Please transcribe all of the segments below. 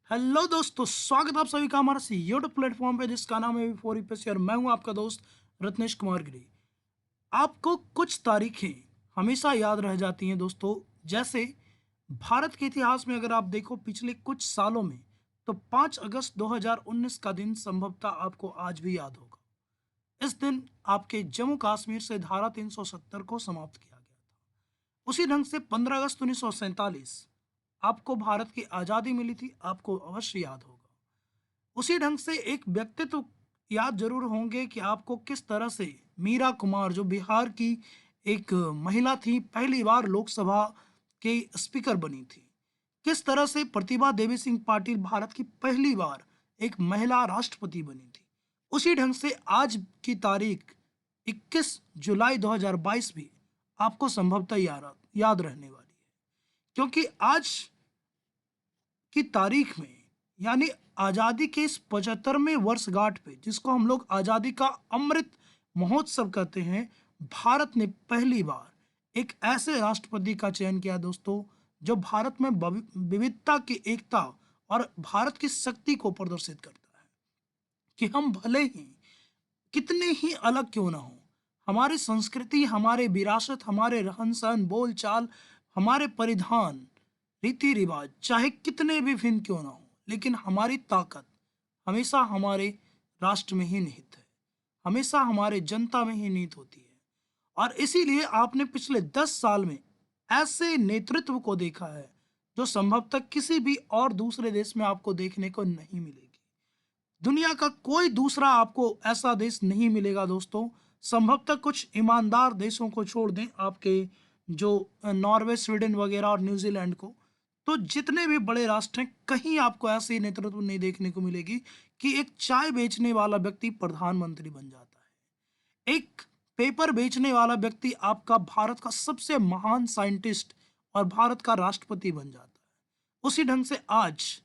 Hello दोस्तों, स्वागत है आप सभी का हमारे यूट्यूब प्लेटफॉर्म पे जिसका नाम है फोर ईपीएससी और मैं हूं आपका दोस्त रत्नेश कुमार गिरी। आपको कुछ तारीखें हमेशा याद रह जाती हैं दोस्तों। जैसे भारत के इतिहास में अगर आप देखो पिछले कुछ सालों में, तो 5 अगस्त 2019 का दिन संभवतः आपको आज भी याद होगा। इस दिन आपके जम्मू कश्मीर से धारा 370 को समाप्त किया गया था। उसी ढंग से 15 अगस्त 1947 आपको भारत की आज़ादी मिली थी, आपको अवश्य याद होगा। उसी ढंग से एक व्यक्तित्व याद जरूर होंगे कि आपको किस तरह से मीरा कुमार, जो बिहार की एक महिला थी, पहली बार लोकसभा के स्पीकर बनी थी। किस तरह से प्रतिभा देवी सिंह पाटिल भारत की पहली बार एक महिला राष्ट्रपति बनी थी। उसी ढंग से आज की तारीख 21 जुलाई 2022 भी आपको संभवतः याद रहने वाली है, क्योंकि आज की तारीख में, यानी आज़ादी के इस 75वें वर्षगांठ पे, जिसको हम लोग आज़ादी का अमृत महोत्सव कहते हैं, भारत ने पहली बार एक ऐसे राष्ट्रपति का चयन किया दोस्तों, जो भारत में विविधता की एकता और भारत की शक्ति को प्रदर्शित करता है कि हम भले ही कितने ही अलग क्यों ना हो, हमारी संस्कृति, हमारे विरासत, हमारे रहन सहन, बोल चाल, हमारे परिधान, रीति रिवाज चाहे कितने भी भिन्न क्यों ना हो, लेकिन हमारी ताकत हमेशा हमारे राष्ट्र में ही निहित है, हमेशा हमारे जनता में ही निहित होती है। और इसीलिए आपने पिछले 10 साल में ऐसे नेतृत्व को देखा है जो संभवतः किसी भी और दूसरे देश में आपको देखने को नहीं मिलेगी। दुनिया का कोई दूसरा आपको ऐसा देश नहीं मिलेगा दोस्तों, संभवतः कुछ ईमानदार देशों को छोड़ दें, आपके जो नॉर्वे, स्वीडन वगैरह और न्यूजीलैंड को, तो जितने भी बड़े राष्ट्र हैं, कहीं आपको ऐसी नेतृत्व नहीं देखने को मिलेगी कि एक चाय बेचने वाला व्यक्ति प्रधानमंत्री बन जाता है, एक पेपर बेचने वाला व्यक्ति आपका भारत का सबसे महान साइंटिस्ट और भारत का राष्ट्रपति बन जाता है। उसी ढंग से आज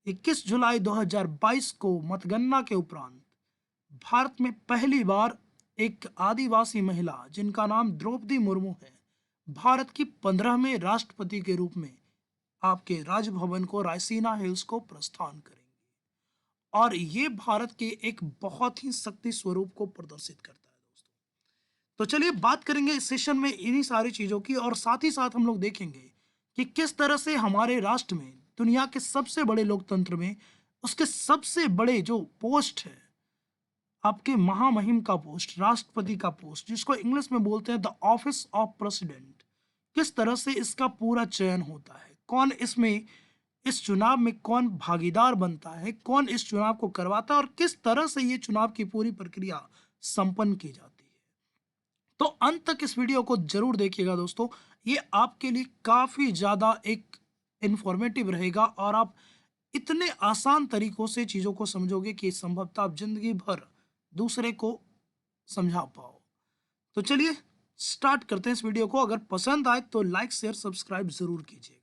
21 जुलाई 2022 को मतगणना के उपरांत भारत में पहली बार एक आदिवासी महिला, जिनका नाम द्रौपदी मुर्मू है, भारत की 15वें राष्ट्रपति के रूप में आपके राजभवन को, रायसीना हिल्स को प्रस्थान करेंगे। और ये भारत के एक बहुत ही शक्ति स्वरूप को प्रदर्शित करता है दोस्तों। तो चलिए बात करेंगे इस सेशन में इन्हीं सारी चीजों की, और साथ ही साथ हम लोग देखेंगे कि किस तरह से हमारे राष्ट्र में, दुनिया के सबसे बड़े लोकतंत्र में, उसके सबसे बड़े जो पोस्ट है, आपके महामहिम का पोस्ट, राष्ट्रपति का पोस्ट, जिसको इंग्लिश में बोलते हैं द ऑफिस ऑफ प्रेसिडेंट, किस तरह से इसका पूरा चयन होता है, कौन इसमें, इस चुनाव में कौन भागीदार बनता है, कौन इस चुनाव को करवाता है, और किस तरह से ये चुनाव की पूरी प्रक्रिया संपन्न की जाती है। तो अंत तक इस वीडियो को जरूर देखिएगा दोस्तों, ये आपके लिए काफी ज्यादा एक इंफॉर्मेटिव रहेगा और आप इतने आसान तरीकों से चीजों को समझोगे कि संभवतः आप जिंदगी भर दूसरे को समझा पाओ। तो चलिए स्टार्ट करते हैं इस वीडियो को। अगर पसंद आए तो लाइक, शेयर, सब्सक्राइब जरूर कीजिएगा।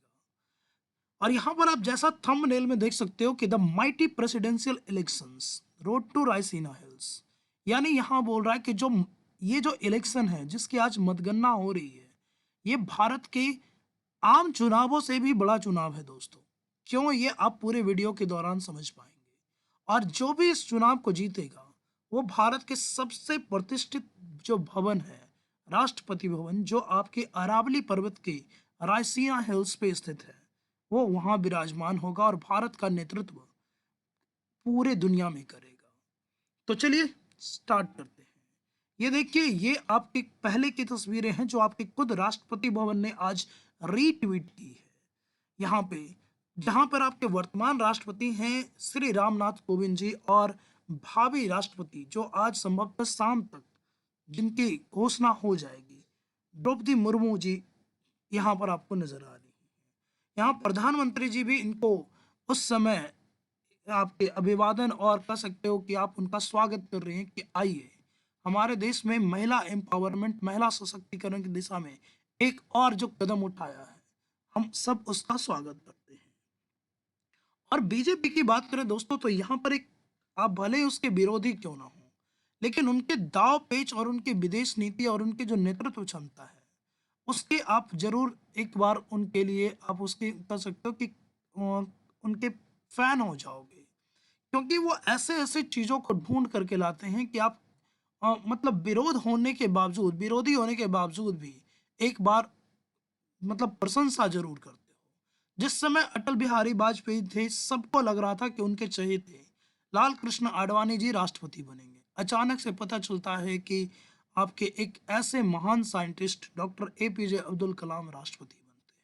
और यहां पर आप जैसा थंबनेल में देख सकते हो कि the mighty presidential elections road to Raisina hills, यानी यहां बोल रहा है कि ये जो इलेक्शन है, जिसकी आज मतगणना हो रही है, ये भारत के आम चुनावों से भी बड़ा चुनाव है दोस्तों। क्यों, ये आप पूरे वीडियो के दौरान समझ पाएंगे। और जो भी इस चुनाव को जीतेगा, वो भारत के सबसे प्रतिष्ठित जो भवन है, राष्ट्रपति भवन, जो आपके अरावली पर्वत के रायसीना हिल्स पे स्थित है, वो वहां विराजमान होगा और भारत का नेतृत्व पूरे दुनिया में करेगा। तो चलिए स्टार्ट करते हैं। ये देखिए, ये आपके पहले की तस्वीरें हैं जो आपके खुद राष्ट्रपति भवन ने आज रीट्वीट की है। यहाँ पे, जहां पर आपके वर्तमान राष्ट्रपति हैं श्री रामनाथ कोविंद जी, और भावी राष्ट्रपति जो आज संभवतः शाम तक जिनकी घोषणा हो जाएगी, द्रौपदी मुर्मू जी, यहाँ पर आपको नजर आ रही है। यहाँ प्रधानमंत्री जी भी इनको उस समय आपके अभिवादन और कह सकते हो कि आप उनका स्वागत कर रहे हैं कि आइए, हमारे देश में महिला एम्पावरमेंट, महिला सशक्तिकरण की दिशा में एक और जो कदम उठाया है, हम सब उसका स्वागत करते हैं। और बीजेपी की बात करें दोस्तों, तो यहाँ पर एक, आप भले ही उसके विरोधी क्यों ना हो, लेकिन उनके दाव पेच और उनकी विदेश नीति और उनके जो नेतृत्व क्षमता है, उसके आप जरूर एक बार उनके लिए आप उसके कह सकते हो कि उनके फैन हो जाओगे, क्योंकि वो ऐसे-ऐसे चीज़ों को ढूँढ करके लाते हैं कि आप मतलब विरोधी होने के बावजूद भी एक बार मतलब प्रशंसा ज़रूर करते हो। जिस समय अटल बिहारी वाजपेयी थे, सबको लग रहा था कि उनके चहेते लाल कृष्ण आडवाणी जी राष्ट्रपति बनेंगे। अचानक से पता चलता है कि आपके एक ऐसे महान scientist doctor APJ Abdul Kalam राष्ट्रपति बनते हैं।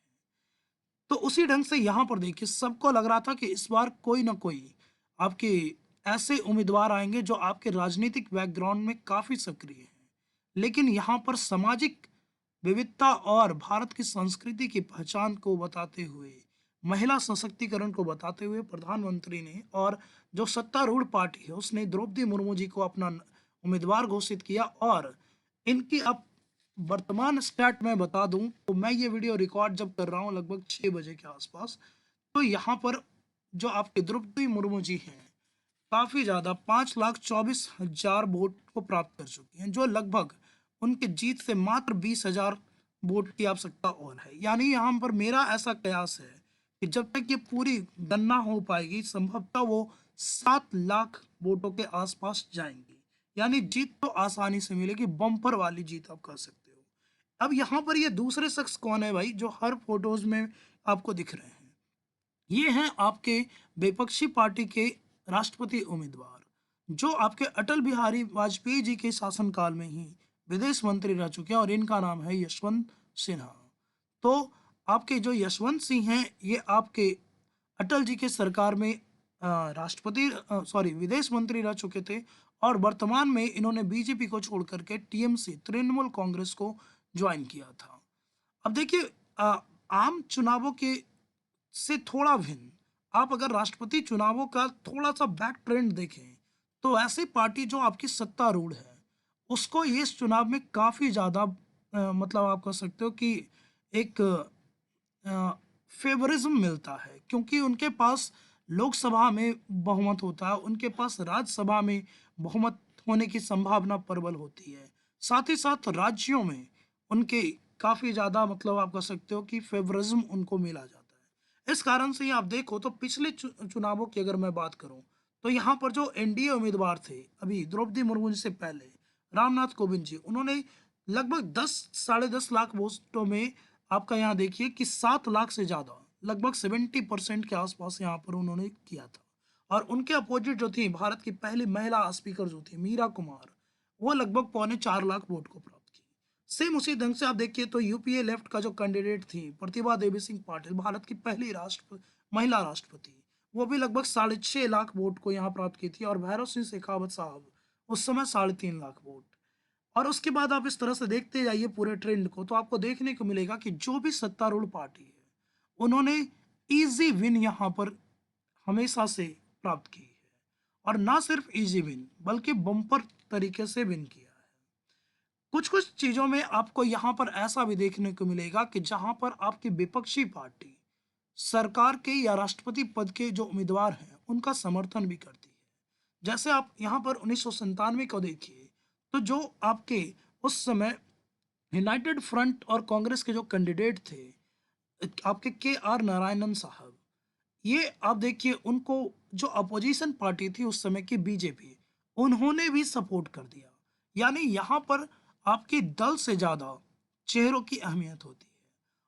तो उसी ढंग से यहाँ पर देखिए, सबको लग रहा था कि इस बार कोई ना कोई आपके ऐसे उम्मीदवार आएँगे जो आपके राजनीतिक बैकग्राउंड में काफ़ी सक्रिय हैं। लेकिन यहाँ पर सामाजिक विविधता और भारत की संस्कृति की पहचान को बताते हुए, महिला सशक्तिकरण को बताते हुए प्रधानमंत्री ने और जो सत्तारूढ़ पार्टी है उसने द्रौपदी मुर्मू जी को अपना उम्मीदवार घोषित किया। और इनकी अब वर्तमान स्टैट मैं बता दूं, तो मैं ये वीडियो रिकॉर्ड जब कर रहा हूँ लगभग 6 बजे के आसपास, तो यहाँ पर जो आपके द्रौपदी मुर्मू जी हैं, काफ़ी ज़्यादा 5,24,000 वोट को प्राप्त कर चुकी हैं, जो लगभग उनके जीत से मात्र 20,000 वोट की आवश्यकता और है। यानी यहाँ पर मेरा ऐसा कयास है कि जब तक ये पूरी गणना हो पाएगी, संभवतः वो 7 लाख वोटों के आसपास जाएंगी। यानी जीत तो आसानी से मिलेगी, बम्पर वाली जीत आप कह सकते हो। अब यहाँ पर ये दूसरे शख्स कौन है भाई, जो हर फोटोज में आपको दिख रहे हैं? ये हैं आपके विपक्षी पार्टी के राष्ट्रपति उम्मीदवार, जो आपके अटल बिहारी वाजपेयी जी के शासनकाल में ही विदेश मंत्री रह चुके हैं, और इनका नाम है यशवंत सिन्हा। तो आपके जो यशवंत सिंह हैं, ये आपके अटल जी के सरकार में विदेश मंत्री रह चुके थे, और वर्तमान में इन्होंने बीजेपी को छोड़ करके टीएमसी तृणमूल कांग्रेस को ज्वाइन किया था। अब देखिए, अ, आम चुनावों के से थोड़ा भिन्न, आप अगर राष्ट्रपति चुनावों का थोड़ा-सा बैक ट्रेंड देखें, तो ऐसी पार्टी जो आपकी सत्तारूढ़ है, उसको ये इस चुनाव में काफ़ी ज़्यादा मतलब आप कह सकते हो कि एक फेवरिज्म मिलता है, क्योंकि उनके पास लोकसभा में बहुमत होता है, उनके पास राज्यसभा में बहुमत होने की संभावना प्रबल होती है। साथ ही साथ राज्यों में उनके काफ़ी ज़्यादा मतलब आप कह सकते हो कि फेवरिज्म उनको मिला जाता है। इस कारण से ही आप देखो तो पिछले चुनावों की अगर मैं बात करूँ, तो यहाँ पर जो एनडीए उम्मीदवार थे, अभी द्रौपदी मुर्मू जी से पहले रामनाथ कोविंद जी, उन्होंने लगभग 10 साढ़े 10 लाख वोटों में आपका यहाँ देखिए कि 7 लाख से ज़्यादा, लगभग 70% के आसपास यहाँ पर उन्होंने किया था। और उनके अपोजिट जो थी, भारत की पहली महिला स्पीकर जो थी मीरा कुमार, वो लगभग पौने 4 लाख वोट को प्राप्त की। सेम उसी ढंग से आप देखिए तो यूपीए लेफ्ट का जो कैंडिडेट थी प्रतिभा देवी सिंह पाटिल, भारत की पहली महिला राष्ट्रपति, वो भी लगभग 6.5 लाख वोट को यहाँ प्राप्त की थी। और भैरव सिंह शेखावत साहब उस समय 3.5 लाख वोट। और उसके बाद आप इस तरह से देखते जाइए पूरे ट्रेंड को, तो आपको देखने को मिलेगा कि जो भी सत्तारूढ़ पार्टी है, उन्होंने इजी विन यहाँ पर हमेशा से प्राप्त की है। और ना सिर्फ इजी विन, बल्कि बम्पर तरीके से विन किया है। कुछ कुछ चीजों में आपको यहाँ पर ऐसा भी देखने को मिलेगा कि जहां पर आपकी विपक्षी पार्टी सरकार के या राष्ट्रपति पद के जो उम्मीदवार हैं, उनका समर्थन भी करती है। जैसे आप यहाँ पर 1997 को देखिए, तो जो आपके उस समय यूनाइटेड फ्रंट और कांग्रेस के जो कैंडिडेट थे, आपके के आर नारायणन साहब, ये आप देखिए उनको, जो अपोजिशन पार्टी थी उस समय की बीजेपी, उन्होंने भी सपोर्ट कर दिया। यानी यहाँ पर आपके दल से ज़्यादा चेहरों की अहमियत होती है।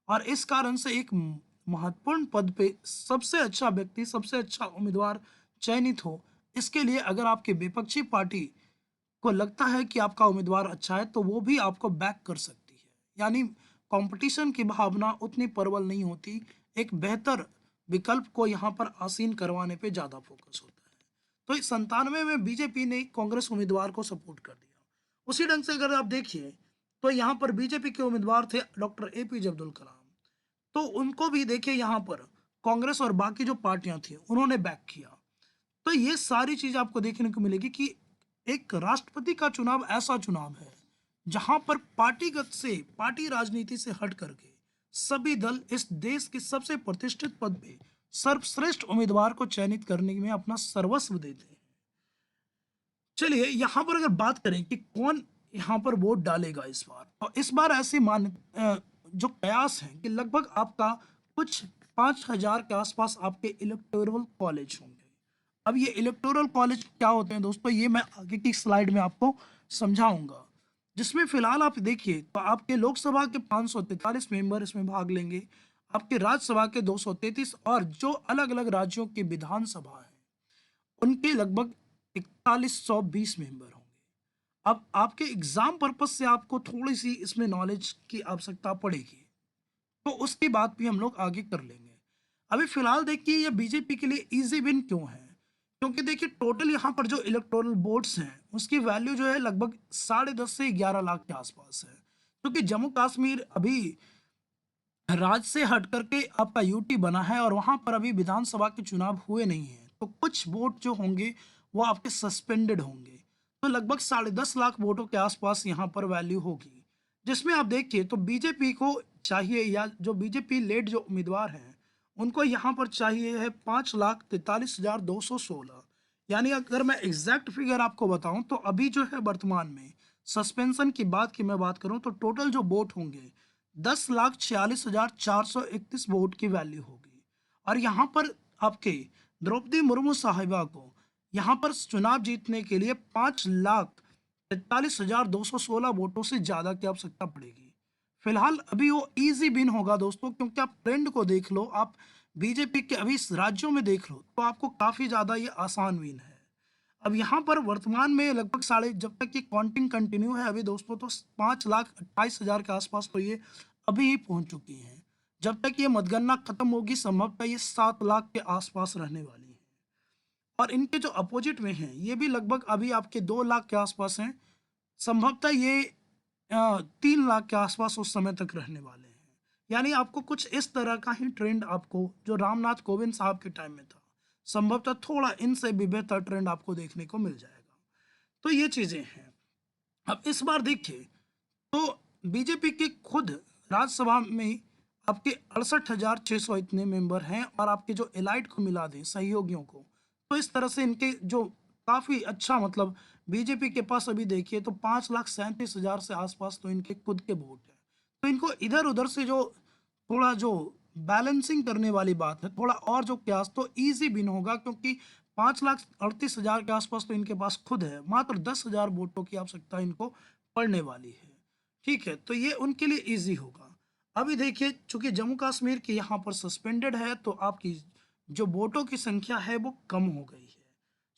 और इस कारण से एक महत्वपूर्ण पद पे सबसे अच्छा व्यक्ति, सबसे अच्छा उम्मीदवार चयनित हो, इसके लिए अगर आपकी विपक्षी पार्टी को लगता है कि आपका उम्मीदवार अच्छा है, तो वो भी आपको बैक कर सकती है। यानी कंपटीशन की भावना उतनी प्रबल नहीं होती, एक बेहतर विकल्प को यहाँ पर आसीन करवाने पे ज़्यादा फोकस होता है। तो इस 97 में बीजेपी ने कांग्रेस उम्मीदवार को सपोर्ट कर दिया। उसी ढंग से अगर आप देखिए, तो यहाँ पर बीजेपी के उम्मीदवार थे डॉक्टर एपीजे अब्दुल कलाम, तो उनको भी देखिए यहाँ पर कांग्रेस और बाकी जो पार्टियां थी उन्होंने बैक किया। तो ये सारी चीज़ आपको देखने को मिलेगी कि एक राष्ट्रपति का चुनाव ऐसा चुनाव है जहां पर पार्टी राजनीति से हट करके सभी दल इस देश के सबसे प्रतिष्ठित पद पे सर्वश्रेष्ठ उम्मीदवार को चयनित करने में अपना सर्वस्व देते हैं। चलिए यहाँ पर अगर बात करें कि कौन यहाँ पर वोट डालेगा इस बार, तो इस बार ऐसे जो कयास है कि लगभग आपका कुछ 5,000 के आसपास आपके इलेक्टोरल कॉलेज होंगे। अब ये इलेक्टोरल कॉलेज क्या होते हैं दोस्तों, ये मैं आगे की स्लाइड में आपको समझाऊंगा। जिसमें फिलहाल आप देखिए तो आपके लोकसभा के 543 मेंबर इसमें भाग लेंगे, आपके राज्यसभा के 233 और जो अलग अलग राज्यों की विधानसभा है उनके लगभग 4120 मेंबर होंगे। अब आपके एग्जाम पर्पस से आपको थोड़ी सी इसमें नॉलेज की आवश्यकता पड़ेगी, तो उसकी बात भी हम लोग आगे कर लेंगे। अभी फिलहाल देखिए ये बीजेपी के लिए इजी विन क्यों है, क्योंकि देखिए टोटल यहाँ पर जो इलेक्टोरल वोट्स हैं उसकी वैल्यू जो है लगभग 10.5 से 11 लाख के आसपास है, क्योंकि जम्मू कश्मीर अभी राज्य से हट करके आपका यूटी बना है और वहां पर अभी विधानसभा के चुनाव हुए नहीं हैं, तो कुछ वोट जो होंगे वो आपके सस्पेंडेड होंगे। तो लगभग 10.5 लाख वोटों के आसपास यहाँ पर वैल्यू होगी, जिसमें आप देखिए तो बीजेपी को चाहिए, या जो बीजेपी लेड जो उम्मीदवार हैं उनको यहाँ पर चाहिए है 5,43,216। यानी अगर मैं एग्जैक्ट फिगर आपको बताऊं तो अभी जो है वर्तमान में सस्पेंशन की बात की मैं बात करूं तो टोटल जो वोट होंगे 10,46,431 वोट की वैल्यू होगी। और यहाँ पर आपके द्रौपदी मुर्मू साहिबा को यहाँ पर चुनाव जीतने के लिए 5,43,216 वोटों से ज़्यादा की आवश्यकता पड़ेगी। फिलहाल अभी वो इजी विन होगा दोस्तों, क्योंकि आप ट्रेंड को देख लो, आप बीजेपी के अभी इस राज्यों में देख लो तो आपको काफ़ी ज़्यादा ये आसान विन है। अब यहाँ पर वर्तमान में लगभग साढ़े, जब तक ये काउंटिंग कंटिन्यू है अभी दोस्तों, तो 5,28,000 के आसपास तो ये अभी ही पहुंच चुकी हैं। जब तक ये मतगणना खत्म होगी संभवतः ये 7 लाख के आसपास रहने वाली है। और इनके जो अपोजिट में हैं ये भी लगभग अभी आपके 2 लाख के आसपास हैं, संभवतः ये 3 लाख के आसपास उस समय तक रहने वाले हैं। यानी आपको कुछ इस तरह का ही ट्रेंड आपको जो रामनाथ कोविंद साहब के टाइम में था, संभवतः थोड़ा इनसे भी बेहतर ट्रेंड आपको देखने को मिल जाएगा। तो ये चीजें हैं। अब इस बार देखिए तो बीजेपी के खुद राज्यसभा में आपके 68,600 इतने मेंबर हैं, और आपके जो एलाइट को मिला दें सहयोगियों को, तो इस तरह से इनके जो काफी अच्छा, मतलब बीजेपी के पास अभी देखिए तो 5,37,000 से आसपास तो इनके खुद के वोट हैं। तो इनको इधर उधर से जो थोड़ा जो बैलेंसिंग करने वाली बात है, थोड़ा और जो प्रयास, तो इजी विन होगा, क्योंकि 5,38,000 के आसपास तो इनके पास खुद है, मात्र 10,000 वोटों की आवश्यकता इनको पड़ने वाली है। ठीक है, तो ये उनके लिए इजी होगा। अभी देखिए चूंकि जम्मू कश्मीर के यहाँ पर सस्पेंडेड है तो आपकी जो वोटों की संख्या है वो कम हो गई है।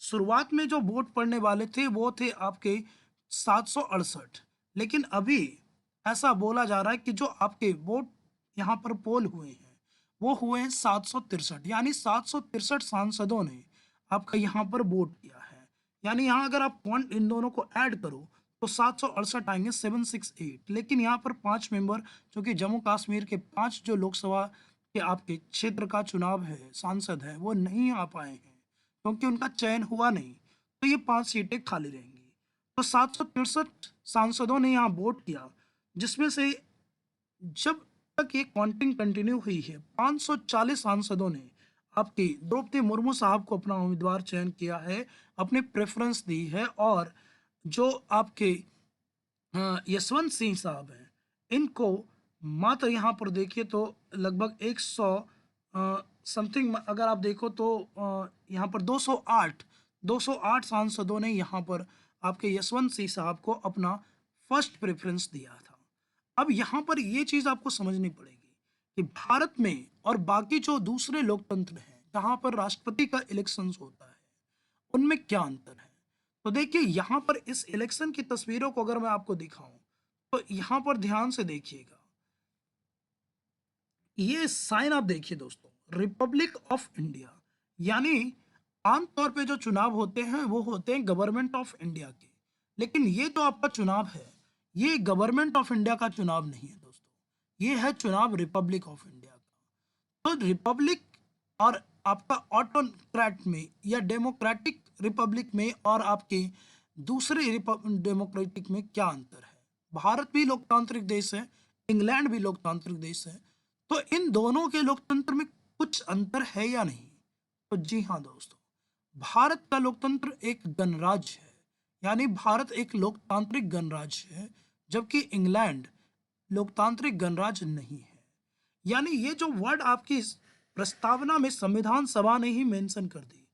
शुरुआत में जो वोट पड़ने वाले थे वो थे आपके 768, लेकिन अभी ऐसा बोला जा रहा है कि जो आपके वोट यहाँ पर पोल हुए हैं वो हुए हैं 763, यानी 763 सांसदों ने आपका यहाँ पर वोट किया है। यानी यहाँ अगर आप पॉइंट इन दोनों को ऐड करो तो 768 आएंगे 768, लेकिन यहाँ पर 5 मेंबर, जो कि जम्मू कश्मीर के 5 जो लोकसभा के आपके क्षेत्र का चुनाव है, सांसद है, वो नहीं आ पाए हैं क्योंकि उनका चयन हुआ नहीं, तो ये 5 सीटें खाली रहेंगी। तो 763 सांसदों ने यहाँ वोट किया, जिसमें से जब तक ये काउंटिंग कंटिन्यू हुई है 540 सांसदों ने आपकी द्रौपदी मुर्मू साहब को अपना उम्मीदवार चयन किया है, अपनी प्रेफरेंस दी है। और जो आपके यशवंत सिंह साहब हैं इनको मात्र यहाँ पर देखिए तो लगभग 100 समथिंग, अगर आप देखो तो यहाँ पर 208 सांसदों ने यहाँ पर आपके यशवंत सिंह साहब को अपना फर्स्ट प्रेफरेंस दिया था। अब यहाँ पर ये चीज़ आपको समझनी पड़ेगी कि भारत में और बाकी जो दूसरे लोकतंत्र हैं जहाँ पर राष्ट्रपति का इलेक्शन होता है उनमें क्या अंतर है। तो देखिए यहाँ पर इस इलेक्शन की तस्वीरों को अगर मैं आपको दिखाऊं तो यहाँ पर ध्यान से देखिएगा, ये साइन आप देखिए दोस्तों, रिपब्लिक ऑफ इंडिया। यानी आमतौर पे जो चुनाव होते हैं वो होते हैं गवर्नमेंट ऑफ इंडिया के, लेकिन ये तो आपका चुनाव है, ये गवर्नमेंट ऑफ इंडिया का चुनाव नहीं है दोस्तों, ये है चुनाव रिपब्लिक ऑफ इंडिया का। तो रिपब्लिक और आपका ऑटोक्रेट में या डेमोक्रेटिक रिपब्लिक में और आपके दूसरे डेमोक्रेटिक में क्या अंतर है। भारत भी लोकतांत्रिक देश है, इंग्लैंड भी लोकतांत्रिक देश है, तो इन दोनों के लोकतंत्र में कुछ अंतर है या नहीं। तो जी हाँ दोस्तों, भारत का लोकतंत्र एक गणराज्य है, यानी भारत एक लोकतांत्रिक गणराज्य है, जबकि इंग्लैंड लोकतांत्रिक गणराज्य नहीं है। यानी ये जो वर्ड आपकी प्रस्तावना में संविधान सभा ने ही मेंशन कर दी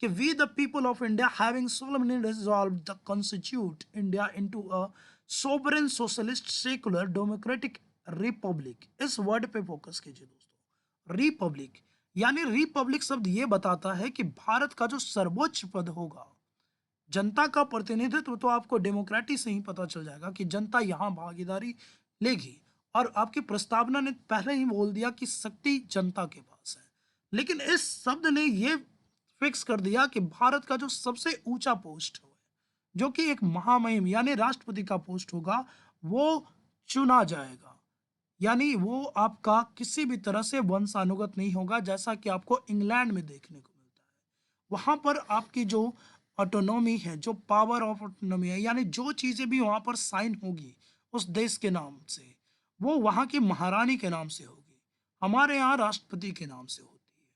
कि we the people of India having solemnly resolved the constitute India into a sovereign socialist secular democratic republic. इस वर्ड पे फोकस कीजिए दोस्तों, रिपब्लिक। यानी रिपब्लिक शब्द ये बताता है कि भारत का जो सर्वोच्च पद होगा, जनता का प्रतिनिधित्व, तो आपको डेमोक्रेटी से ही पता चल जाएगा कि जनता यहाँ भागीदारी लेगी। और आपकी प्रस्तावना ने पहले ही बोल दिया कि शक्ति जनता के पास है। लेकिन इस शब्द ने ये फिक्स कर दिया कि भारत का जो सबसे ऊंचा पोस्ट है, जो कि एक महामहिम यानी राष्ट्रपति का पोस्ट होगा, वो चुना जाएगा। यानी वो आपका किसी भी तरह से वंशानुगत नहीं होगा, जैसा कि आपको इंग्लैंड में देखने को मिलता है। वहां पर आपकी जो ऑटोनॉमी है, जो पावर ऑफ ऑटोनॉमी है, यानी जो चीजें भी वहां पर साइन होगी उस देश के नाम से, वो वहां की महारानी के नाम से होगी। हमारे यहाँ राष्ट्रपति के नाम से होती है।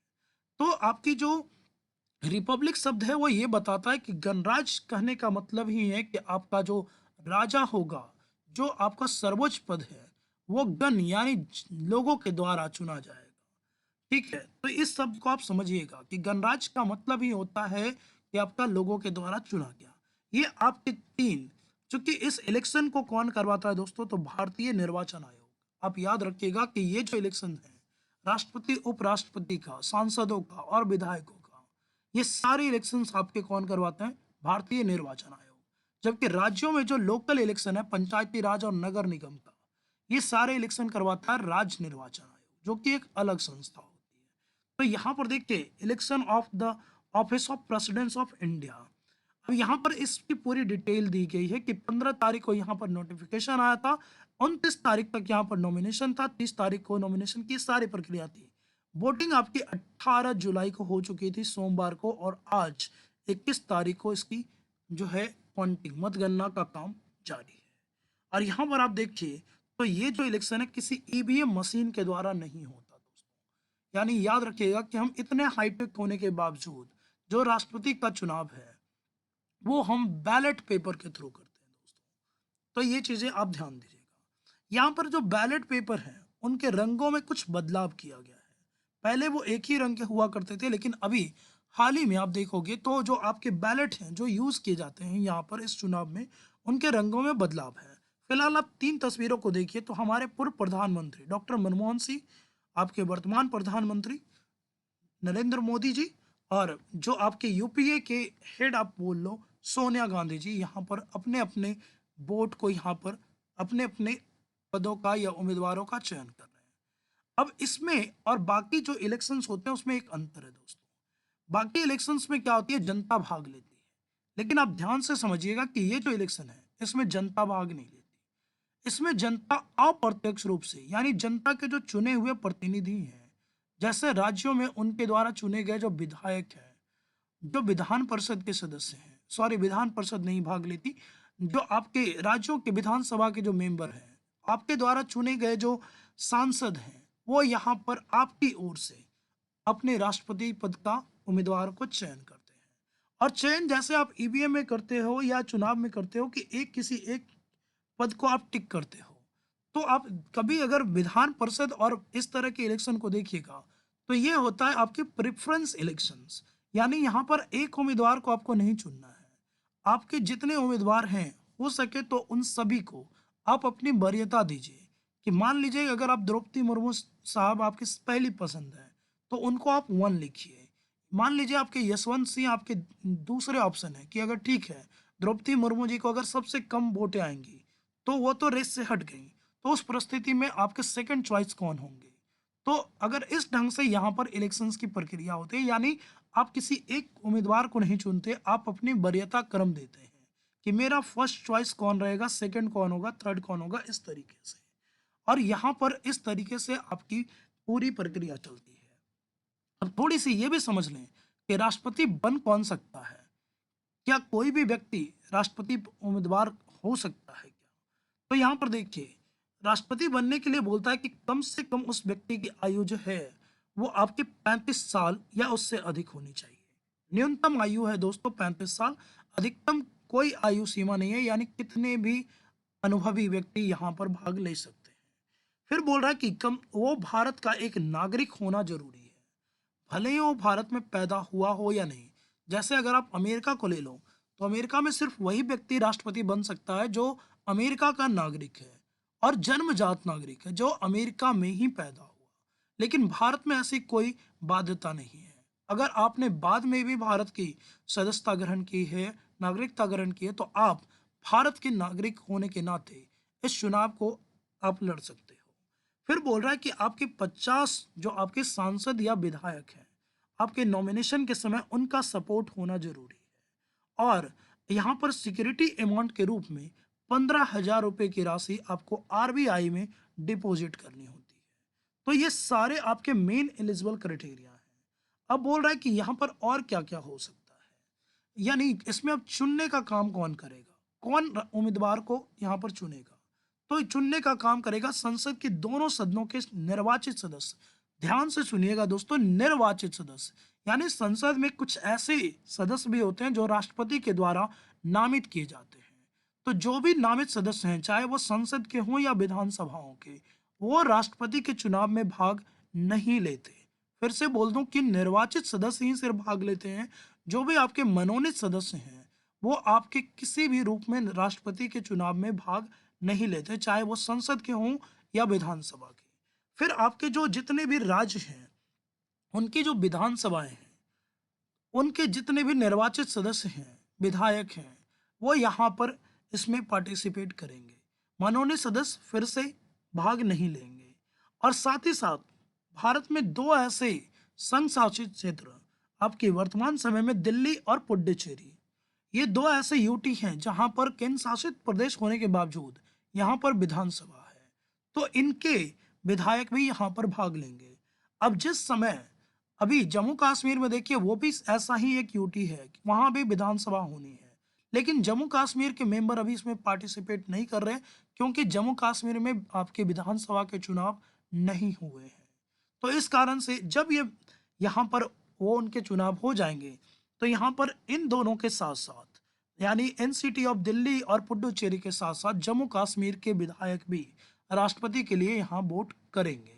तो आपकी जो रिपब्लिक शब्द है वो ये बताता है कि गणराज्य कहने का मतलब ही है कि आपका जो राजा होगा, जो आपका सर्वोच्च पद है, वो गण यानी लोगों के द्वारा चुना जाएगा। ठीक है, तो इस शब्द को आप समझिएगा कि गणराज्य का मतलब ही होता है कि आपका लोगों के द्वारा चुना गया। ये आपके तीन, चूंकि इस इलेक्शन को कौन करवाता है दोस्तों, तो भारतीय निर्वाचन आयोग। आप याद रखिएगा कि ये जो इलेक्शन है, राष्ट्रपति, उपराष्ट्रपति का, सांसदों का और विधायकों का, ये सारे इलेक्शंस आपके कौन करवाते हैं? भारतीय निर्वाचन आयोग। जबकि राज्यों में जो लोकल इलेक्शन है, पंचायती राज और नगर निगम का, ये सारे इलेक्शन करवाता है राज्य निर्वाचन आयोग, जो कि एक अलग संस्था होती है। तो यहाँ पर देखिए, election of the office of precedence of India. अब यहाँ पर इसकी पूरी डिटेल दी गई है कि 15 तारीख को यहाँ पर नोटिफिकेशन आया था, 29 तारीख तक यहाँ पर नॉमिनेशन था, 30 तारीख को नॉमिनेशन की सारी प्रक्रिया थी। वोटिंग आपकी 18 जुलाई को हो चुकी थी, सोमवार को, और आज 21 तारीख को इसकी जो है काउंटिंग, मतगणना का काम जारी है। और यहाँ पर आप देखिए, तो ये जो इलेक्शन है किसी ईवीएम मशीन के द्वारा नहीं होता दोस्तों। यानी याद रखिएगा कि हम इतने हाईटेक होने के बावजूद जो राष्ट्रपति का चुनाव है, वो हम बैलेट पेपर के थ्रू करते हैं दोस्तों। तो ये चीजें आप ध्यान दीजिएगा। यहाँ पर जो बैलेट पेपर हैं, उनके रंगों में कुछ बदलाव किया गया है। पहले वो एक ही रंग के हुआ करते थे, लेकिन अभी हाल ही में आप देखोगे तो जो आपके बैलेट हैं जो यूज किए जाते हैं यहाँ पर इस चुनाव में, उनके रंगों में बदलाव है। फिलहाल आप तीन तस्वीरों को देखिए, तो हमारे पूर्व प्रधानमंत्री डॉक्टर मनमोहन सिंह, आपके वर्तमान प्रधानमंत्री नरेंद्र मोदी जी, और जो आपके यूपीए के हेड आप बोल लो सोनिया गांधी जी, यहाँ पर अपने अपने वोट को यहाँ पर अपने अपने पदों का या उम्मीदवारों का चयन कर रहे हैं। अब इसमें और बाकी जो इलेक्शंस होते हैं उसमें एक अंतर है दोस्तों। बाकी इलेक्शंस में क्या होती है, जनता भाग लेती है, लेकिन आप ध्यान से समझिएगा कि ये जो इलेक्शन है इसमें जनता भाग नहीं लेती। इसमें जनता अप्रत्यक्ष रूप से, यानी जनता के जो चुने हुए प्रतिनिधि हैं, जैसे राज्यों में उनके द्वारा चुने गए जो विधायक हैं, जो विधान परिषद के सदस्य हैं, सॉरी विधान परिषद नहीं भाग लेती, जो आपके राज्यों के विधानसभा के जो मेंबर हैं, आपके द्वारा चुने गए जो सांसद हैं, वो यहाँ पर आपकी ओर से अपने राष्ट्रपति पद का उम्मीदवार को चयन करते हैं। और चयन जैसे आप ईवीएम में करते हो या चुनाव में करते हो कि एक किसी एक पद को आप टिक करते हो, तो आप कभी अगर विधान परिषद और इस तरह के इलेक्शन को देखिएगा, तो ये होता है आपके प्रेफरेंस इलेक्शंस। यानी यहाँ पर एक उम्मीदवार को आपको नहीं चुनना है, आपके जितने उम्मीदवार हैं हो सके तो उन सभी को आप अपनी वरीयता दीजिए। कि मान लीजिए अगर आप द्रौपदी मुर्मू साहब आपकी पहली पसंद है, तो उनको आप 1 लिखिए। मान लीजिए आपके यशवंत सिंह आपके दूसरे ऑप्शन है कि अगर ठीक है, द्रौपदी मुर्मू जी को अगर सबसे कम वोटें आएंगी तो वो तो रेस से हट गई, तो उस परिस्थिति में आपके सेकंड चॉइस कौन होंगे? तो अगर इस ढंग से यहाँ पर इलेक्शंस की प्रक्रिया होती है, यानी आप किसी एक उम्मीदवार को नहीं चुनते, आप अपनी वरीयता क्रम देते हैं कि मेरा फर्स्ट चॉइस कौन रहेगा, सेकंड कौन होगा, थर्ड कौन होगा, इस तरीके से। और यहाँ पर इस तरीके से आपकी पूरी प्रक्रिया चलती है। अब थोड़ी सी ये भी समझ लें कि राष्ट्रपति बन कौन सकता है? क्या कोई भी व्यक्ति राष्ट्रपति उम्मीदवार हो सकता है क्या? तो यहाँ पर देखिए, राष्ट्रपति बनने के लिए बोलता है कि कम से कम उस व्यक्ति की आयु जो है वो आपके 35 साल या उससे अधिक होनी चाहिए। न्यूनतम आयु है दोस्तों 35 साल, अधिकतम कोई आयु सीमा नहीं है, यानी कितने भी अनुभवी व्यक्ति यहाँ पर भाग ले सकते हैं। फिर बोल रहा है कि कम वो भारत का एक नागरिक होना जरूरी है। भले ही वो भारत में पैदा हुआ हो या नहीं। जैसे अगर आप अमेरिका को ले लो, तो अमेरिका में सिर्फ वही व्यक्ति राष्ट्रपति बन सकता है जो अमेरिका का नागरिक है और जन्मजात नागरिक है, जो अमेरिका में ही पैदा हुआ। लेकिन भारत में ऐसी कोई बाध्यता नहीं है। अगर आपने बाद में भी भारत की सदस्यता ग्रहण की है, नागरिकता ग्रहण की है, तो आप भारत के नागरिक होने के नाते इस चुनाव को आप लड़ सकते हो। फिर बोल रहा है कि आपके 50 जो आपके सांसद या विधायक हैं, आपके नॉमिनेशन के समय उनका सपोर्ट होना जरूरी है। और यहाँ पर सिक्योरिटी अमाउंट के रूप में 15,000 रुपये की राशि आपको आरबीआई में डिपॉजिट करनी होती है। तो ये सारे आपके मेन एलिजिबल क्राइटेरिया हैं। अब बोल रहा है कि यहाँ पर और क्या क्या हो सकता है, यानी इसमें अब चुनने का काम कौन करेगा, कौन उम्मीदवार को यहाँ पर चुनेगा। तो चुनने का काम करेगा संसद के दोनों सदनों के निर्वाचित सदस्य। ध्यान से सुनिएगा दोस्तों, निर्वाचित सदस्य, यानी संसद में कुछ ऐसे सदस्य भी होते हैं जो राष्ट्रपति के द्वारा नामित किए जाते हैं। तो जो भी नामित सदस्य हैं, चाहे वो संसद के हों या विधानसभाओं के, वो राष्ट्रपति के चुनाव में भाग नहीं लेते। फिर से बोल दूं कि निर्वाचित सदस्य ही सिर्फ भाग लेते हैं। जो भी आपके मनोनीत सदस्य हैं, वो आपके किसी भी रूप में राष्ट्रपति के चुनाव में भाग नहीं लेते, चाहे वो संसद के हों या विधानसभा के। फिर आपके जो जितने भी राज्य हैं, उनकी जो विधानसभाएं हैं, उनके जितने भी निर्वाचित सदस्य हैं, विधायक हैं, वो यहाँ पर इसमें पार्टिसिपेट करेंगे। मनोनीत सदस्य फिर से भाग नहीं लेंगे। और साथ ही साथ भारत में दो ऐसे संघ शासित क्षेत्र आपके वर्तमान समय में दिल्ली और पुडुचेरी, ये दो ऐसे यूटी हैं जहां पर केंद्र शासित प्रदेश होने के बावजूद यहाँ पर विधानसभा है। तो इनके विधायक भी यहाँ पर भाग लेंगे। अब जिस समय अभी जम्मू कश्मीर में देखिए, वो भी ऐसा ही एक यूटी है, वहां भी विधानसभा होनी है। लेकिन जम्मू कश्मीर के मेंबर अभी इसमें पार्टिसिपेट नहीं कर रहे, क्योंकि जम्मू कश्मीर में आपके विधानसभा के चुनाव नहीं हुए हैं। तो इस कारण से जब ये यहाँ पर वो उनके चुनाव हो जाएंगे, तो यहाँ पर इन दोनों के साथ साथ, यानी एनसीटी ऑफ दिल्ली और पुडुचेरी के साथ साथ जम्मू कश्मीर के विधायक भी राष्ट्रपति के लिए यहाँ वोट करेंगे।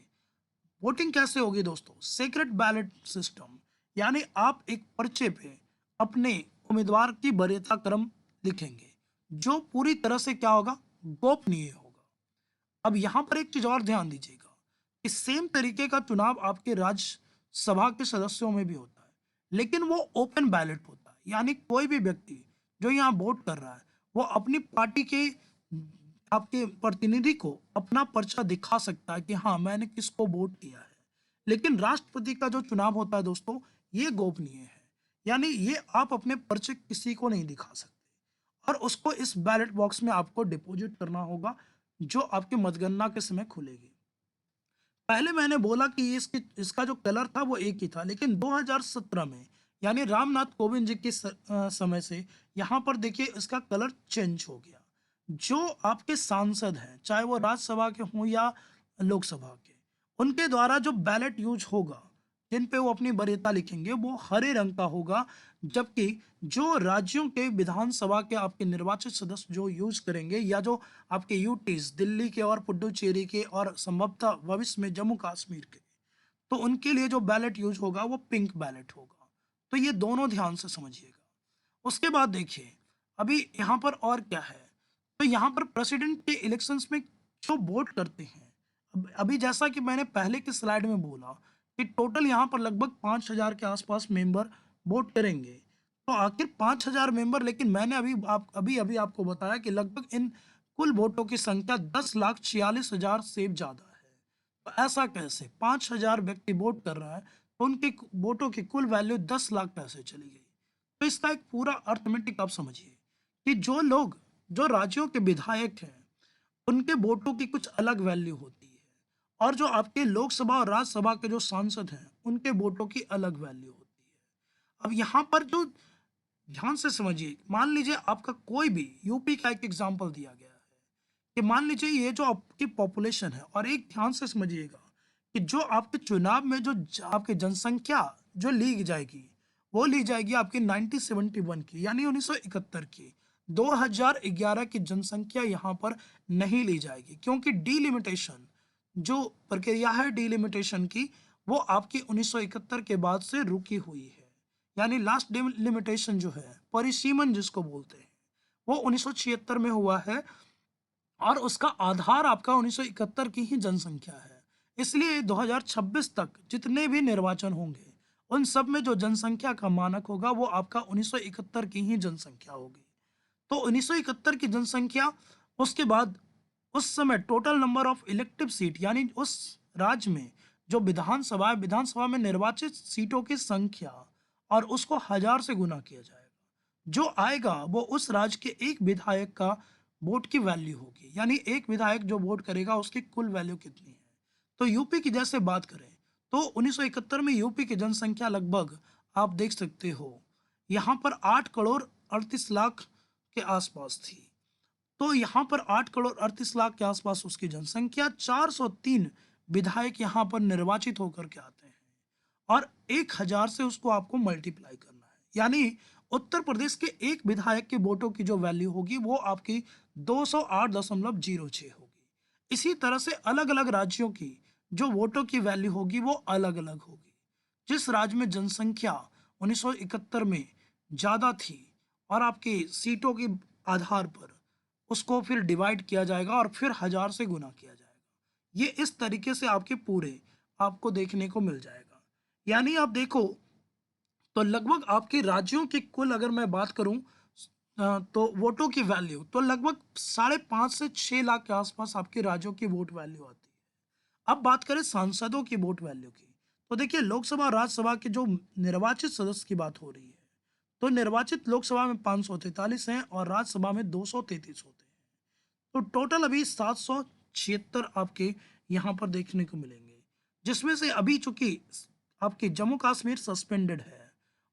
वोटिंग कैसे होगी दोस्तों? सीक्रेट बैलेट सिस्टम, यानी आप एक पर्चे पे अपने उम्मीदवार की वरीयता क्रम लिखेंगे, जो पूरी तरह से क्या होगा, गोपनीय होगा। अब यहाँ पर एक चीज और ध्यान दीजिएगा कि सेम तरीके का चुनाव आपके राज्यसभा के सदस्यों में भी होता है, लेकिन वो ओपन बैलेट होता है। यानी कोई भी व्यक्ति जो यहाँ वोट कर रहा है, वो अपनी पार्टी के आपके प्रतिनिधि को अपना पर्चा दिखा सकता है कि हाँ, मैंने किसको वोट किया है। लेकिन राष्ट्रपति का जो चुनाव होता है दोस्तों, ये गोपनीय है। यानी ये आप अपने पर्चे किसी को नहीं दिखा सकते, और उसको इस बैलेट बॉक्स में आपको डिपॉजिट करना होगा, जो आपके मतगणना के समय खुलेगी। पहले मैंने बोला कि इसका जो कलर था वो एक ही था, लेकिन 2017 में, यानी रामनाथ कोविंद जी के समय से यहाँ पर देखिए इसका कलर चेंज हो गया। जो आपके सांसद हैं, चाहे वो राज्यसभा के हों या लोकसभा के, उनके द्वारा जो बैलेट यूज होगा, जिन पे वो अपनी वरीयता लिखेंगे, वो हरे रंग का होगा। जबकि जो राज्यों के विधानसभा के आपके निर्वाचित सदस्य जो यूज करेंगे, या जो आपके यूटीज दिल्ली के और पुडुचेरी के और संभवतः भविष्य में जम्मू कश्मीर के, तो उनके लिए जो बैलेट यूज होगा वो पिंक बैलेट होगा। तो ये दोनों ध्यान से समझिएगा। उसके बाद देखिए अभी यहाँ पर और क्या है। तो यहाँ पर प्रेसिडेंट के इलेक्शंस में जो वोट करते हैं, अभी जैसा कि मैंने पहले की स्लाइड में बोला कि टोटल यहाँ पर लगभग 5,000 के आसपास मेंबर वोट करेंगे। तो आखिर 5,000 मेंबर, लेकिन मैंने अभी अभी आपको बताया कि लगभग इन कुल वोटों की संख्या 10,46,000 से ज्यादा है। तो ऐसा कैसे? 5,000 व्यक्ति वोट कर रहा है, तो उनके वोटों की कुल वैल्यू 10 लाख कैसे चली गई? तो इसका एक पूरा अर्थमेटिक आप समझिए कि जो लोग, जो राज्यों के विधायक हैं, उनके वोटों की कुछ अलग वैल्यू होती है, और जो आपके लोकसभा और राज्यसभा के जो सांसद हैं, उनके वोटों की अलग वैल्यू होती है। अब यहाँ पर जो ध्यान से समझिए, मान लीजिए आपका कोई भी, यूपी का एक एग्जाम्पल दिया गया है कि मान लीजिए ये जो आपकी पॉपुलेशन है, और एक ध्यान से समझिएगा कि जो आपके चुनाव में जो आपकी जनसंख्या जो ली जाएगी, वो ली जाएगी आपकी 1971 की, यानी 1971 की। 2011 की जनसंख्या यहाँ पर नहीं ली जाएगी, क्योंकि डीलिमिटेशन जो प्रक्रिया है डीलिमिटेशन की, वो आपकी 1971 के बाद से रुकी हुई है। यानी लास्ट लिमिटेशन जो है, परिसीमन जिसको बोलते हैं, वो 1976 में हुआ है और उसका आधार आपका 1971 की ही जनसंख्या है। इसलिए 2026 तक जितने भी निर्वाचन होंगे, उन सब में जो जनसंख्या का मानक होगा वो आपका 1971 की ही जनसंख्या होगी। तो 1971 की जनसंख्या, उसके बाद उस समय total number of elective seat, यानी उस राज्य में जो विधानसभा है, विधानसभा में निर्वाचित सीटों की संख्या, और उसको 1000 से गुना किया जाएगा। जो आएगा वो उस राज्य के एक विधायक का वोट की वैल्यू होगी। यानी एक विधायक जो वोट करेगा उसकी कुल वैल्यू कितनी है। तो यूपी की जैसे बात करें तो 1971 में यूपी की जनसंख्या लगभग, आप देख सकते हो, यहाँ पर 8 करोड़ 38 लाख के आसपास थी। तो यहाँ पर 8 करोड़ 38 लाख के आसपास उसकी जनसंख्या, 403 विधायक यहाँ पर निर्वाचित होकर के आते हैं और 1000 से उसको आपको मल्टीप्लाई करना है। यानी उत्तर प्रदेश के एक विधायक के वोटों की जो वैल्यू होगी वो आपकी 208.06 होगी। इसी तरह से अलग अलग राज्यों की जो वोटों की वैल्यू होगी वो अलग अलग होगी। जिस राज्य में जनसंख्या 1971 में ज़्यादा थी और आपकी सीटों के आधार पर उसको फिर डिवाइड किया जाएगा और फिर 1000 से गुना किया जाएगा। ये इस तरीके से आपके पूरे आपको देखने को मिल जाएगा। यानी आप देखो तो लगभग आपके राज्यों की कुल, अगर मैं बात करूं तो वोटों की वैल्यू तो लगभग 5.5 से 6 लाख के आसपास आपके राज्यों की वोट वैल्यू आती है। अब बात करें सांसदों की वोट वैल्यू की, तो देखिए लोकसभा और राज्यसभा के जो निर्वाचित सदस्य की बात हो रही है, तो निर्वाचित लोकसभा में 543 हैं और राज्यसभा में 233 होते हैं। तो टोटल अभी 776 आपके यहाँ पर देखने को मिलेंगे, जिसमें से अभी चूंकि आपके जम्मू कश्मीर सस्पेंडेड है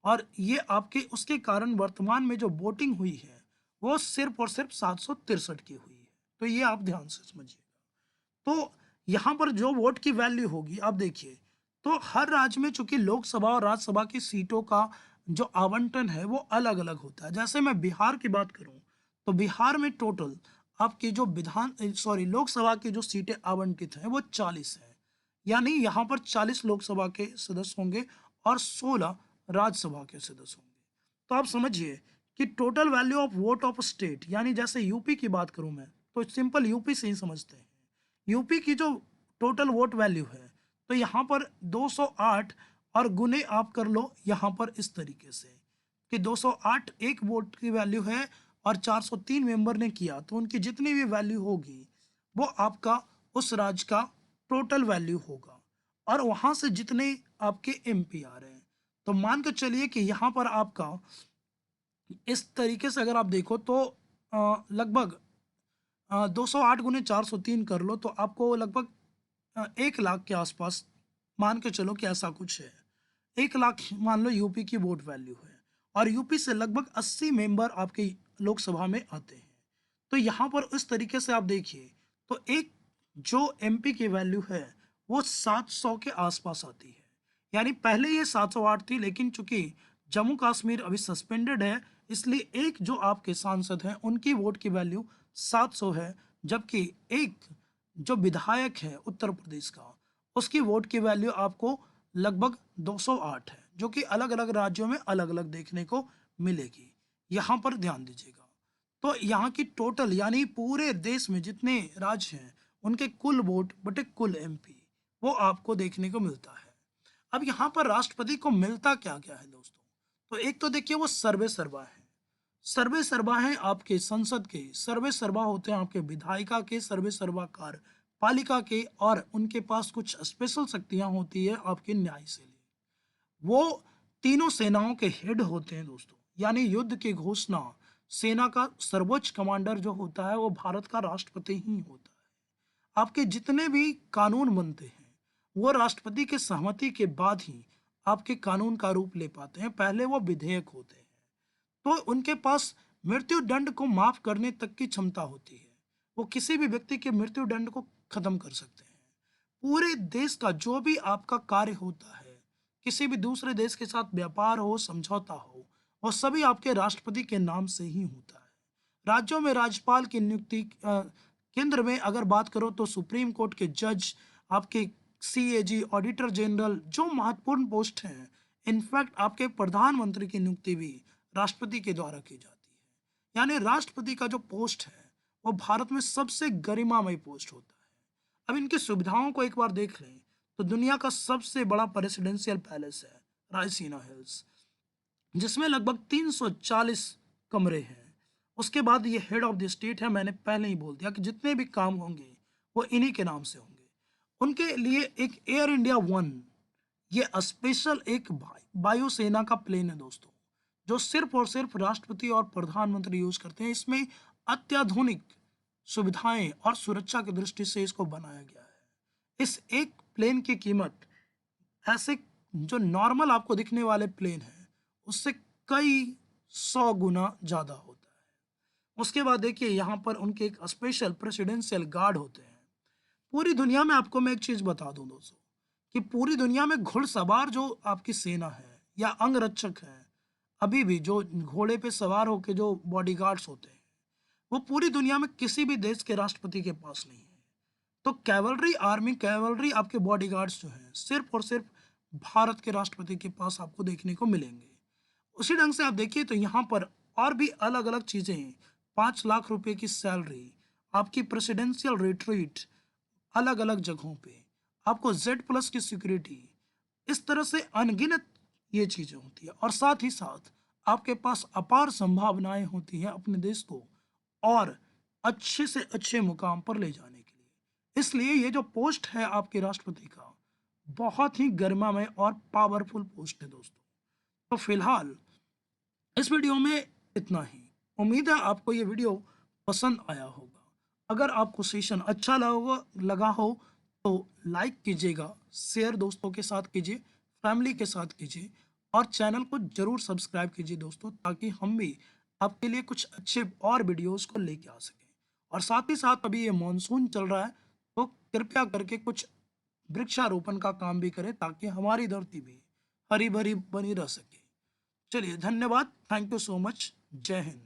और ये आपके उसके कारण वर्तमान में जो वोटिंग हुई है वो सिर्फ और सिर्फ 763 की हुई है। तो ये आप ध्यान से समझिएगा। तो यहाँ पर जो वोट की वैल्यू होगी, आप देखिए, तो हर राज्य में चूंकि लोकसभा और राज्यसभा की सीटों का जो आवंटन है वो अलग अलग होता है। जैसे मैं बिहार की बात करूं तो बिहार में टोटल आपकी जो लोकसभा की जो सीटें आवंटित हैं वो 40 हैं। यानी यहाँ पर 40 लोकसभा के सदस्य होंगे और 16 राज्यसभा के सदस्य होंगे। तो आप समझिए कि total value of vote of state, यानी जैसे यूपी की बात करूं मैं तो सिंपल यूपी से ही समझते हैं। यूपी की जो टोटल वोट वैल्यू है तो यहाँ पर 208 और गुने आप कर लो यहाँ पर इस तरीके से कि 208 एक वोट की वैल्यू है और 403 मेंबर ने किया, तो उनकी जितनी भी वैल्यू होगी वो आपका उस राज्य का टोटल वैल्यू होगा। और वहाँ से जितने आपके एमपी आ रहे हैं, तो मान के चलिए कि यहाँ पर आपका इस तरीके से अगर आप देखो तो लगभग 208 गुने 403 कर लो तो आपको लगभग 1 लाख के आसपास मान के चलो कि ऐसा कुछ है। 1 लाख मान लो यूपी की वोट वैल्यू है और यूपी से लगभग 80 मेंबर आपके लोकसभा में आते हैं। तो यहाँ पर इस तरीके से आप देखिए तो एक जो एमपी की वैल्यू है वो 700 के आसपास आती है। यानी पहले ये 708 थी, लेकिन चूंकि जम्मू कश्मीर अभी सस्पेंडेड है इसलिए एक जो आपके सांसद हैं उनकी वोट की वैल्यू 700 है, जबकि एक जो विधायक है उत्तर प्रदेश का उसकी वोट की वैल्यू आपको लगभग 208 है, जो कि अलग अलग राज्यों में अलग अलग देखने को मिलेगी। यहाँ पर ध्यान दीजिएगा। तो यहाँ की टोटल यानी पूरे देश में जितने राज्य हैं उनके कुल वोट बटे कुल एमपी वो आपको देखने को मिलता है। अब यहाँ पर राष्ट्रपति को मिलता क्या क्या है दोस्तों, तो एक तो देखिए वो सर्वे सर्वा है। सर्वे सर्वा है आपके संसद के, सर्वे सर्वा होते हैं आपके विधायिका के, सर्वे सर्वा कार्यपालिका के, और उनके पास कुछ स्पेशल शक्तियां होती है आपके न्याय से लिए। वो तीनों सेनाओं के हेड होते हैं दोस्तों। यानी युद्ध की घोषणा सेना का सर्वोच्च कमांडर जो होता है वो भारत का राष्ट्रपति ही होता है। आपके जितने भी कानून बनते हैं वो राष्ट्रपति के सहमति के बाद ही आपके कानून का रूप ले पाते हैं, पहले वो विधेयक होते हैं। तो उनके पास मृत्यु दंड को माफ करने तक की क्षमता होती है। वो किसी भी व्यक्ति के मृत्यु दंड को खत्म कर सकते हैं। पूरे देश का जो भी आपका कार्य होता है, किसी भी दूसरे देश के साथ व्यापार हो, समझौता हो, वो सभी आपके राष्ट्रपति के नाम से ही होता है। राज्यों में राज्यपाल की नियुक्ति, केंद्र में अगर बात करो तो सुप्रीम कोर्ट के जज, आपके सीएजी, ऑडिटर जनरल, जो महत्वपूर्ण पोस्ट हैं, इनफैक्ट आपके प्रधानमंत्री की नियुक्ति भी राष्ट्रपति के द्वारा की जाती है। यानी राष्ट्रपति का जो पोस्ट है वो भारत में सबसे गरिमामय पोस्ट होता है। अब इनकी सुविधाओं को एक बार देख लें तो दुनिया का सबसे बड़ा प्रेसिडेंशियल पैलेस है रायसीना हिल्स, जिसमें लगभग 340 कमरे हैं। उसके बाद ये हेड ऑफ द स्टेट है, मैंने पहले ही बोल दिया कि जितने भी काम होंगे वो इन्हीं के नाम से होंगे। उनके लिए एक एयर इंडिया वन, ये स्पेशल एक वायुसेना का प्लेन है दोस्तों, जो सिर्फ और सिर्फ राष्ट्रपति और प्रधानमंत्री यूज करते हैं। इसमें अत्याधुनिक सुविधाएं और सुरक्षा की दृष्टि से इसको बनाया गया है। इस एक प्लेन की कीमत ऐसे जो नॉर्मल आपको दिखने वाले प्लेन हैं उससे कई 100 गुना ज़्यादा होता है। उसके बाद देखिए यहाँ पर उनके एक स्पेशल प्रेसिडेंशियल गार्ड होते हैं। पूरी दुनिया में आपको मैं एक चीज़ बता दूं दोस्तों कि पूरी दुनिया में घुड़सवार जो आपकी सेना है या अंगरक्षक है, अभी भी जो घोड़े पे सवार होकर जो बॉडीगार्ड्स होते हैं, वो पूरी दुनिया में किसी भी देश के राष्ट्रपति के पास नहीं है। तो कैवलरी आर्मी, कैवलरी आपके बॉडीगार्ड्स जो हैं सिर्फ और सिर्फ भारत के राष्ट्रपति के पास आपको देखने को मिलेंगे। उसी ढंग से आप देखिए तो यहाँ पर और भी अलग अलग चीज़ें, 5 लाख रुपए की सैलरी, आपकी प्रेसिडेंशियल रिट्रीट अलग अलग जगहों पे, आपको Z+ की सिक्योरिटी, इस तरह से अनगिनत ये चीज़ें होती है। और साथ ही साथ आपके पास अपार संभावनाएं होती हैं अपने देश को और अच्छे से अच्छे मुकाम पर ले जाने के लिए। इसलिए ये जो पोस्ट है आपके राष्ट्रपति का, बहुत ही गरिमामय और पावरफुल पोस्ट है दोस्तों। तो फिलहाल इस वीडियो में इतना ही। उम्मीद है आपको ये वीडियो पसंद आया होगा। अगर आपको सेशन अच्छा लगा हो तो लाइक कीजिएगा, शेयर दोस्तों के साथ कीजिए, फैमिली के साथ कीजिए और चैनल को जरूर सब्सक्राइब कीजिए दोस्तों, ताकि हम भी आपके लिए कुछ अच्छे और वीडियोस को लेके आ सकें। और साथ ही साथ अभी ये मानसून चल रहा है तो कृपया करके कुछ वृक्षारोपण का काम भी करें, ताकि हमारी धरती भी हरी भरी बनी रह सके। चलिए, धन्यवाद, थैंक यू सो मच, जय हिंद।